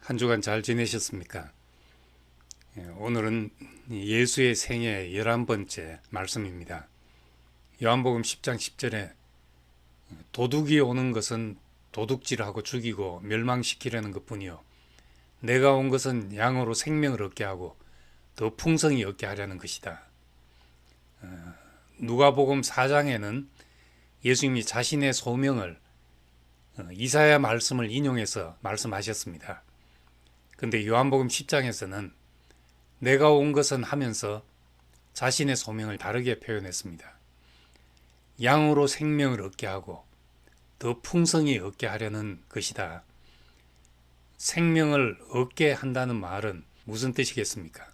한 주간 잘 지내셨습니까? 오늘은 예수의 생애 11번째 말씀입니다. 요한복음 10장 10절에 도둑이 오는 것은 도둑질하고 죽이고 멸망시키려는 것뿐이요 내가 온 것은 양으로 생명을 얻게 하고 더 풍성히 얻게 하려는 것이다. 누가복음 4장에는 예수님이 자신의 소명을 이사야 말씀을 인용해서 말씀하셨습니다. 근데 요한복음 10장에서는 내가 온 것은 하면서 자신의 소명을 다르게 표현했습니다. 양으로 생명을 얻게 하고 더 풍성히 얻게 하려는 것이다. 생명을 얻게 한다는 말은 무슨 뜻이겠습니까?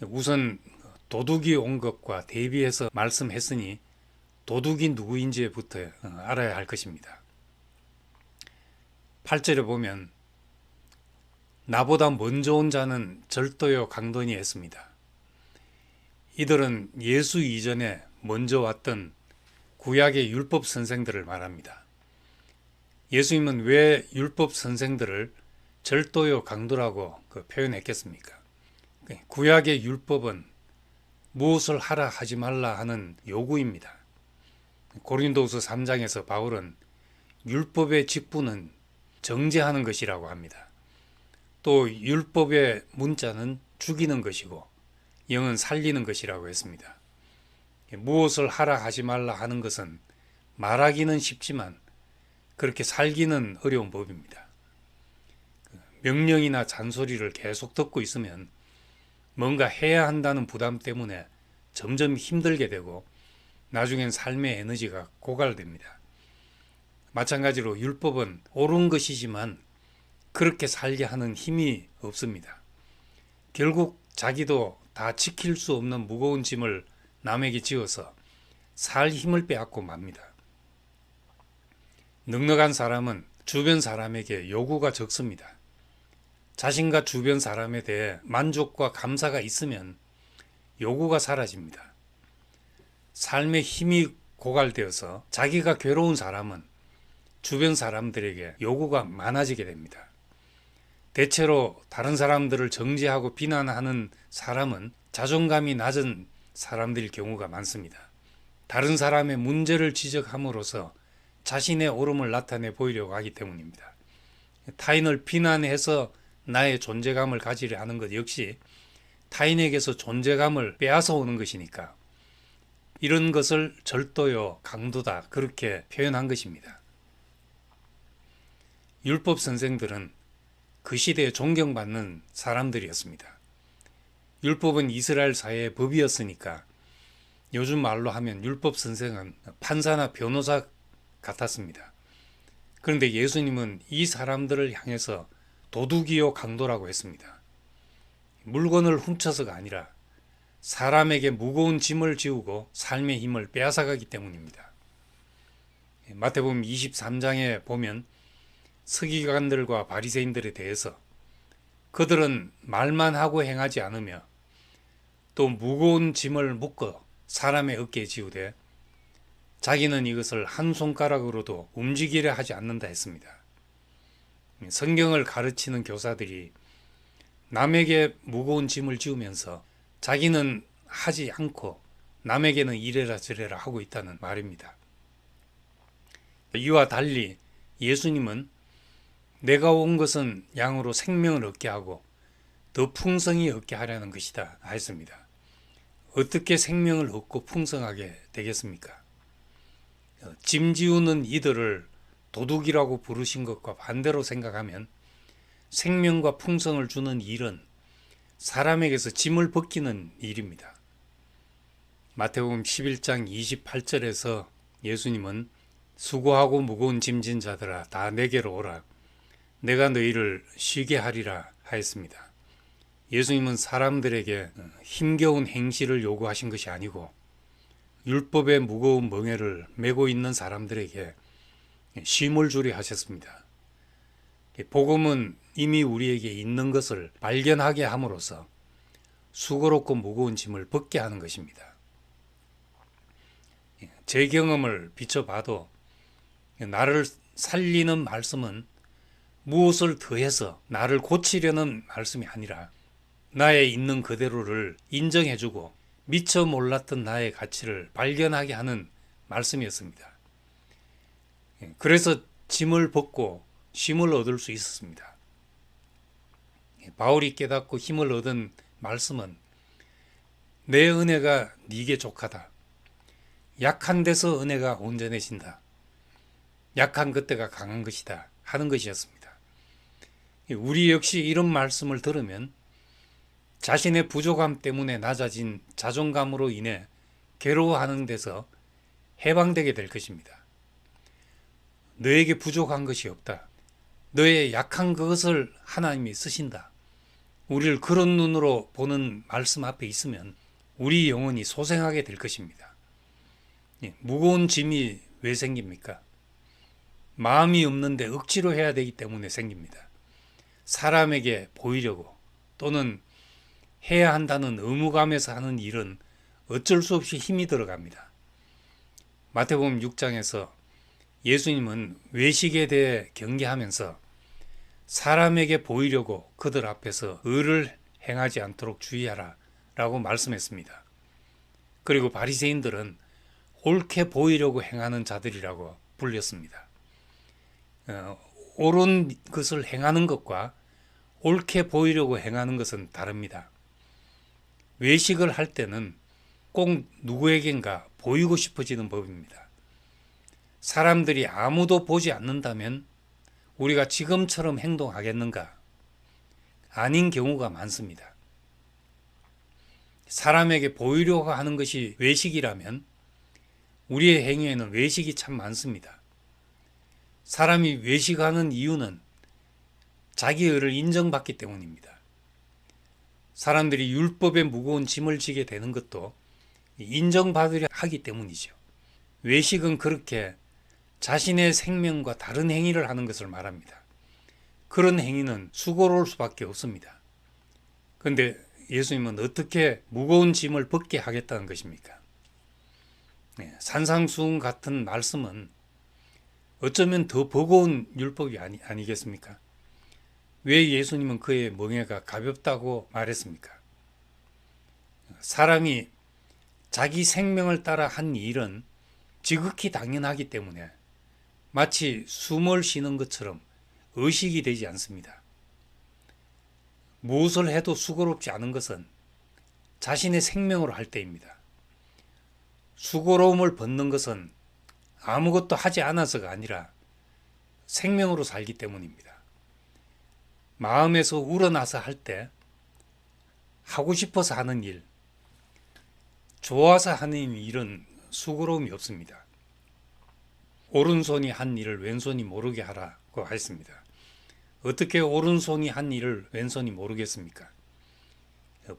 우선 도둑이 온 것과 대비해서 말씀했으니 도둑이 누구인지부터 알아야 할 것입니다. 8절에 보면 나보다 먼저 온 자는 절도요 강도니 했습니다. 이들은 예수 이전에 먼저 왔던 구약의 율법 선생들을 말합니다. 예수님은 왜 율법 선생들을 절도요 강도라고 표현했겠습니까? 구약의 율법은 무엇을 하라 하지 말라 하는 요구입니다. 고린도후서 3장에서 바울은 율법의 직분은 정죄하는 것이라고 합니다. 또 율법의 문자는 죽이는 것이고 영은 살리는 것이라고 했습니다. 무엇을 하라 하지 말라 하는 것은 말하기는 쉽지만 그렇게 살기는 어려운 법입니다. 명령이나 잔소리를 계속 듣고 있으면 뭔가 해야 한다는 부담 때문에 점점 힘들게 되고 나중엔 삶의 에너지가 고갈됩니다. 마찬가지로 율법은 옳은 것이지만 그렇게 살게 하는 힘이 없습니다. 결국 자기도 다 지킬 수 없는 무거운 짐을 남에게 지어서 살 힘을 빼앗고 맙니다. 넉넉한 사람은 주변 사람에게 요구가 적습니다. 자신과 주변 사람에 대해 만족과 감사가 있으면 요구가 사라집니다. 삶의 힘이 고갈되어서 자기가 괴로운 사람은 주변 사람들에게 요구가 많아지게 됩니다. 대체로 다른 사람들을 정죄하고 비난하는 사람은 자존감이 낮은 사람들일 경우가 많습니다. 다른 사람의 문제를 지적함으로써 자신의 옳음을 나타내 보이려고 하기 때문입니다. 타인을 비난해서 나의 존재감을 가지려 하는 것 역시 타인에게서 존재감을 빼앗아 오는 것이니까 이런 것을 절도요, 강도다 그렇게 표현한 것입니다. 율법 선생들은 그 시대에 존경받는 사람들이었습니다. 율법은 이스라엘 사회의 법이었으니까 요즘 말로 하면 율법 선생은 판사나 변호사 같았습니다. 그런데 예수님은 이 사람들을 향해서 도둑이요 강도라고 했습니다. 물건을 훔쳐서가 아니라 사람에게 무거운 짐을 지우고 삶의 힘을 빼앗아가기 때문입니다. 마태복음 23장에 보면 서기관들과 바리새인들에 대해서 그들은 말만 하고 행하지 않으며 또 무거운 짐을 묶어 사람의 어깨에 지우되 자기는 이것을 한 손가락으로도 움직이려 하지 않는다 했습니다. 성경을 가르치는 교사들이 남에게 무거운 짐을 지우면서 자기는 하지 않고 남에게는 이래라 저래라 하고 있다는 말입니다. 이와 달리 예수님은 내가 온 것은 양으로 생명을 얻게 하고 더 풍성히 얻게 하려는 것이다 했습니다. 어떻게 생명을 얻고 풍성하게 되겠습니까? 짐 지우는 이들을 도둑이라고 부르신 것과 반대로 생각하면 생명과 풍성을 주는 일은 사람에게서 짐을 벗기는 일입니다. 마태복음 11장 28절에서 예수님은 수고하고 무거운 짐진 자들아 다 내게로 오라 내가 너희를 쉬게 하리라 하였습니다. 예수님은 사람들에게 힘겨운 행실을 요구하신 것이 아니고 율법의 무거운 멍에를 메고 있는 사람들에게 쉼을 주려 하셨습니다. 복음은 이미 우리에게 있는 것을 발견하게 함으로써 수고롭고 무거운 짐을 벗게 하는 것입니다. 제 경험을 비춰봐도 나를 살리는 말씀은 무엇을 더해서 나를 고치려는 말씀이 아니라 나의 있는 그대로를 인정해주고 미처 몰랐던 나의 가치를 발견하게 하는 말씀이었습니다. 그래서 짐을 벗고 쉼을 얻을 수 있었습니다. 바울이 깨닫고 힘을 얻은 말씀은 내 은혜가 네게 족하다. 약한 데서 은혜가 온전해진다. 약한 그때가 강한 것이다 하는 것이었습니다. 우리 역시 이런 말씀을 들으면 자신의 부족함 때문에 낮아진 자존감으로 인해 괴로워하는 데서 해방되게 될 것입니다. 너에게 부족한 것이 없다. 너의 약한 그것을 하나님이 쓰신다. 우리를 그런 눈으로 보는 말씀 앞에 있으면 우리 영혼이 소생하게 될 것입니다. 무거운 짐이 왜 생깁니까? 마음이 없는데 억지로 해야 되기 때문에 생깁니다. 사람에게 보이려고 또는 해야 한다는 의무감에서 하는 일은 어쩔 수 없이 힘이 들어갑니다. 마태복음 6장에서 예수님은 외식에 대해 경계하면서 사람에게 보이려고 그들 앞에서 의를 행하지 않도록 주의하라 라고 말씀했습니다. 그리고 바리새인들은 옳게 보이려고 행하는 자들이라고 불렸습니다. 옳은 것을 행하는 것과 옳게 보이려고 행하는 것은 다릅니다. 외식을 할 때는 꼭 누구에겐가 보이고 싶어지는 법입니다. 사람들이 아무도 보지 않는다면 우리가 지금처럼 행동하겠는가? 아닌 경우가 많습니다. 사람에게 보이려고 하는 것이 외식이라면 우리의 행위에는 외식이 참 많습니다. 사람이 외식하는 이유는 자기 의를 인정받기 때문입니다. 사람들이 율법의 무거운 짐을 지게 되는 것도 인정받으려 하기 때문이죠. 외식은 그렇게 자신의 생명과 다른 행위를 하는 것을 말합니다. 그런 행위는 수고로울 수밖에 없습니다. 그런데 예수님은 어떻게 무거운 짐을 벗게 하겠다는 것입니까? 산상수훈 같은 말씀은 어쩌면 더 버거운 율법이 아니겠습니까? 왜 예수님은 그의 멍에가 가볍다고 말했습니까? 사람이 자기 생명을 따라 한 일은 지극히 당연하기 때문에 마치 숨을 쉬는 것처럼 의식이 되지 않습니다. 무엇을 해도 수고롭지 않은 것은 자신의 생명으로 할 때입니다. 수고로움을 벗는 것은 아무것도 하지 않아서가 아니라 생명으로 살기 때문입니다. 마음에서 우러나서 할 때 하고 싶어서 하는 일, 좋아서 하는 일은 수고로움이 없습니다. 오른손이 한 일을 왼손이 모르게 하라고 했습니다. 어떻게 오른손이 한 일을 왼손이 모르겠습니까?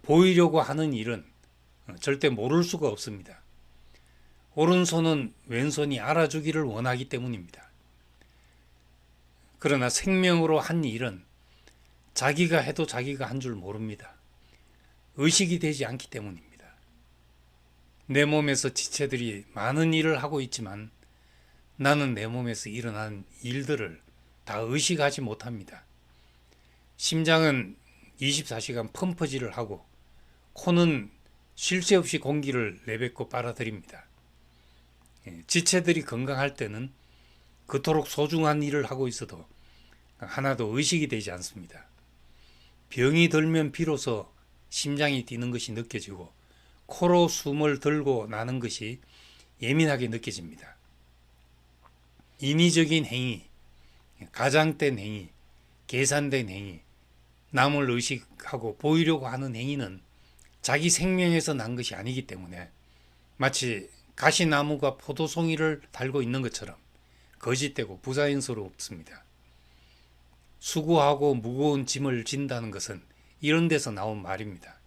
보이려고 하는 일은 절대 모를 수가 없습니다. 오른손은 왼손이 알아주기를 원하기 때문입니다. 그러나 생명으로 한 일은 자기가 해도 자기가 한 줄 모릅니다. 의식이 되지 않기 때문입니다. 내 몸에서 지체들이 많은 일을 하고 있지만 나는 내 몸에서 일어난 일들을 다 의식하지 못합니다. 심장은 24시간 펌프질을 하고 코는 쉴 새 없이 공기를 내뱉고 빨아들입니다. 지체들이 건강할 때는 그토록 소중한 일을 하고 있어도 하나도 의식이 되지 않습니다. 병이 들면 비로소 심장이 뛰는 것이 느껴지고 코로 숨을 들고 나는 것이 예민하게 느껴집니다. 인위적인 행위, 가장된 행위, 계산된 행위, 남을 의식하고 보이려고 하는 행위는 자기 생명에서 난 것이 아니기 때문에 마치 가시나무가 포도송이를 달고 있는 것처럼 거짓되고 부자연스럽습니다. 수고하고 무거운 짐을 진다는 것은 이런 데서 나온 말입니다.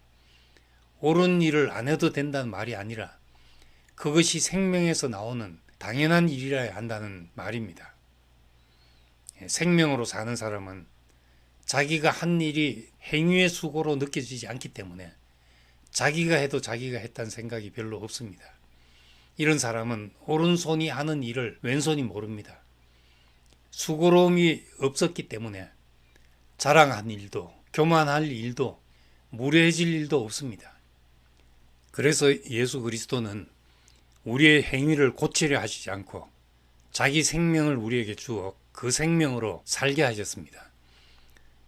옳은 일을 안 해도 된다는 말이 아니라 그것이 생명에서 나오는 당연한 일이라야 한다는 말입니다. 생명으로 사는 사람은 자기가 한 일이 행위의 수고로 느껴지지 않기 때문에 자기가 해도 자기가 했다는 생각이 별로 없습니다. 이런 사람은 오른손이 하는 일을 왼손이 모릅니다. 수고로움이 없었기 때문에 자랑한 일도 교만할 일도 무례해질 일도 없습니다. 그래서 예수 그리스도는 우리의 행위를 고치려 하시지 않고 자기 생명을 우리에게 주어 그 생명으로 살게 하셨습니다.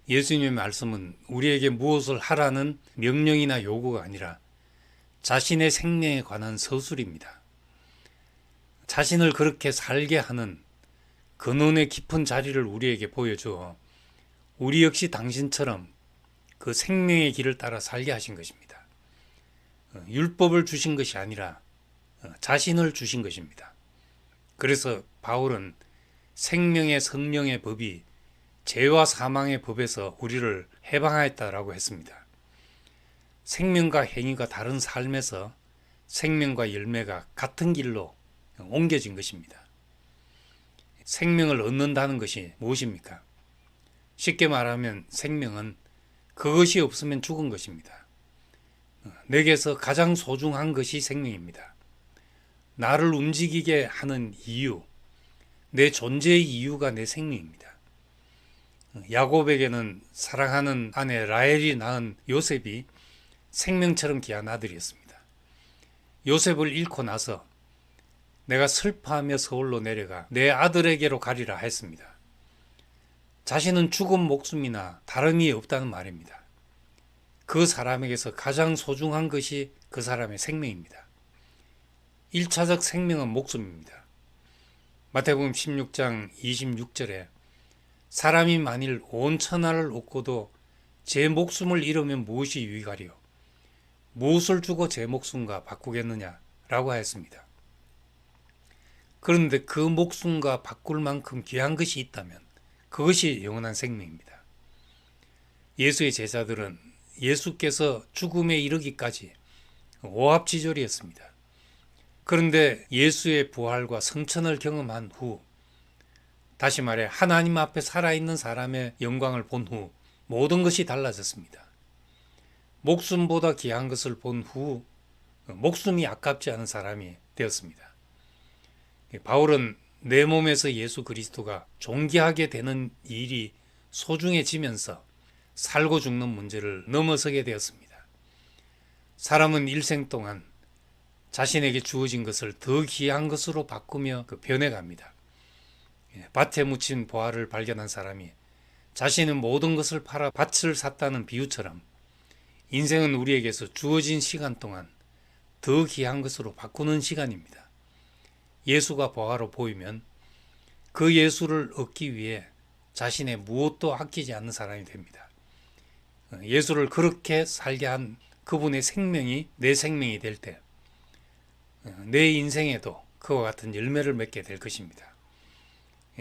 예수님의 말씀은 우리에게 무엇을 하라는 명령이나 요구가 아니라 자신의 생명에 관한 서술입니다. 자신을 그렇게 살게 하는 근원의 깊은 자리를 우리에게 보여주어 우리 역시 당신처럼 그 생명의 길을 따라 살게 하신 것입니다. 율법을 주신 것이 아니라 자신을 주신 것입니다. 그래서 바울은 생명의 성령의 법이 죄와 사망의 법에서 우리를 해방하였다라고 했습니다. 생명과 행위가 다른 삶에서 생명과 열매가 같은 길로 옮겨진 것입니다. 생명을 얻는다는 것이 무엇입니까? 쉽게 말하면 생명은 그것이 없으면 죽은 것입니다. 내게서 가장 소중한 것이 생명입니다. 나를 움직이게 하는 이유, 내 존재의 이유가 내 생명입니다. 야곱에게는 사랑하는 아내 라헬이 낳은 요셉이 생명처럼 귀한 아들이었습니다. 요셉을 잃고 나서 내가 슬퍼하며 서울로 내려가 내 아들에게로 가리라 했습니다. 자신은 죽은 목숨이나 다름이 없다는 말입니다. 그 사람에게서 가장 소중한 것이 그 사람의 생명입니다. 1차적 생명은 목숨입니다. 마태복음 16장 26절에 사람이 만일 온 천하를 얻고도 제 목숨을 잃으면 무엇이 유익하리요? 무엇을 주고 제 목숨과 바꾸겠느냐? 라고 하였습니다. 그런데 그 목숨과 바꿀 만큼 귀한 것이 있다면 그것이 영원한 생명입니다. 예수의 제자들은 예수께서 죽음에 이르기까지 오합지졸이었습니다. 그런데 예수의 부활과 성천을 경험한 후, 다시 말해 하나님 앞에 살아있는 사람의 영광을 본 후 모든 것이 달라졌습니다. 목숨보다 귀한 것을 본 후 목숨이 아깝지 않은 사람이 되었습니다. 바울은 내 몸에서 예수 그리스도가 존귀하게 되는 일이 소중해지면서 살고 죽는 문제를 넘어서게 되었습니다. 사람은 일생 동안 자신에게 주어진 것을 더 귀한 것으로 바꾸며 변해갑니다. 밭에 묻힌 보화를 발견한 사람이 자신의 모든 것을 팔아 밭을 샀다는 비유처럼 인생은 우리에게서 주어진 시간 동안 더 귀한 것으로 바꾸는 시간입니다. 예수가 보화로 보이면 그 예수를 얻기 위해 자신의 무엇도 아끼지 않는 사람이 됩니다. 예수를 그렇게 살게 한 그분의 생명이 내 생명이 될 때 내 인생에도 그와 같은 열매를 맺게 될 것입니다.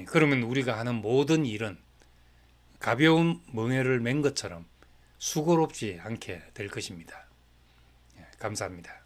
그러면 우리가 하는 모든 일은 가벼운 멍에를 맨 것처럼 수고롭지 않게 될 것입니다. 감사합니다.